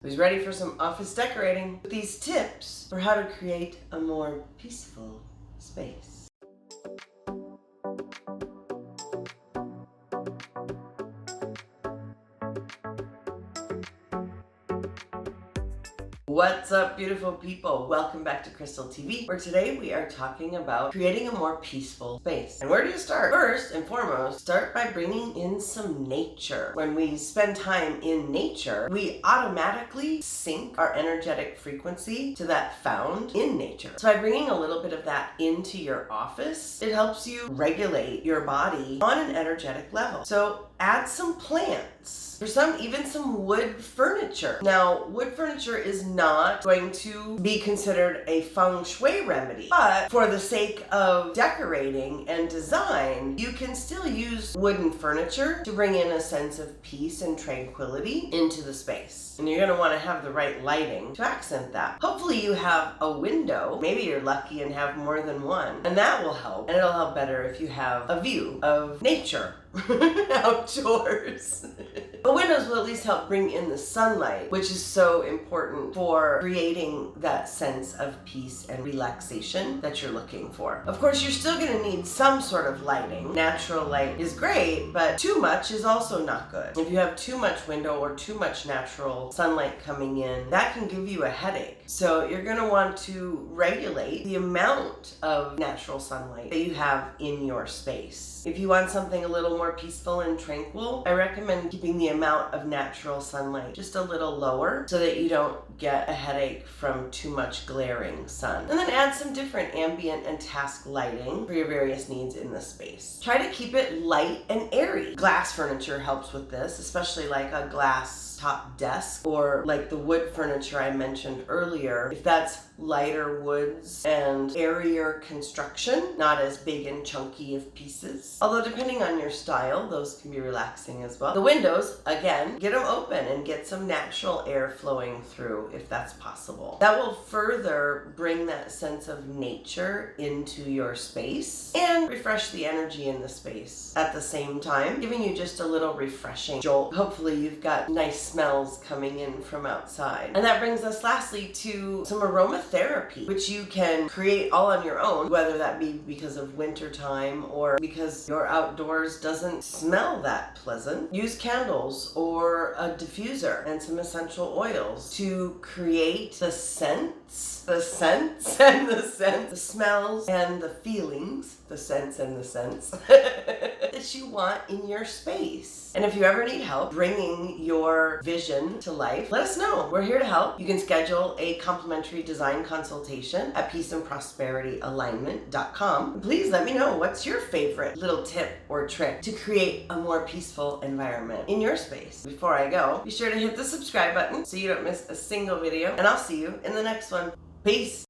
Who's ready for some office decorating? With these tips for how to create a more peaceful space. What's up, beautiful people? Welcome back to Krystal TV, where today we are talking about creating a more peaceful space. And where do you start? First and foremost, start by bringing in some nature. When we spend time in nature, we automatically sync our energetic frequency to that found in nature. So by bringing a little bit of that into your office, it helps you regulate your body on an energetic level. So add some plants. For some, even some wood furniture. Now, wood furniture is not going to be considered a feng shui remedy, but for the sake of decorating and design, you can still use wooden furniture to bring in a sense of peace and tranquility into the space. And you're going to want to have the right lighting to accent that. Hopefully you have a window. Maybe you're lucky and have more than one, and that will help. And it'll help better if you have a view of nature outdoors. But windows will at least help bring in the sunlight, which is so important for creating that sense of peace and relaxation that you're looking for. Of course, you're still going to need some sort of lighting. Natural light is great, but too much is also not good. If you have too much window or too much natural sunlight coming in, that can give you a headache. So you're going to want to regulate the amount of natural sunlight that you have in your space. If you want something a little more peaceful and tranquil, I recommend keeping the amount of natural sunlight just a little lower so that you don't get a headache from too much glaring sun. And then add some different ambient and task lighting for your various needs in the space. Try to keep it light and airy. Glass furniture helps with this, especially like a glass top desk or like the wood furniture I mentioned earlier. If that's lighter woods and airier construction, not as big and chunky of pieces. Although depending on your style, those can be relaxing as well. The windows, again, get them open and get some natural air flowing through if that's possible. That will further bring that sense of nature into your space and refresh the energy in the space at the same time, giving you just a little refreshing jolt. Hopefully you've got nice smells coming in from outside. And that brings us lastly to some aromatherapy, which you can create all on your own, whether that be because of winter time or because your outdoors doesn't smell that pleasant. Use candles or a diffuser and some essential oils to create the scents and the smells and the feelings, the scents and the scents that you want in your space. And if you ever need help bringing your vision to life, let us know. We're here to help. You can schedule a complimentary design consultation at peaceandprosperityalignment.com. Please let me know what's your favorite little tip or trick to create a more peaceful environment in your space. Before I go, be sure to hit the subscribe button so you don't miss a single video, and I'll see you in the next one. Peace.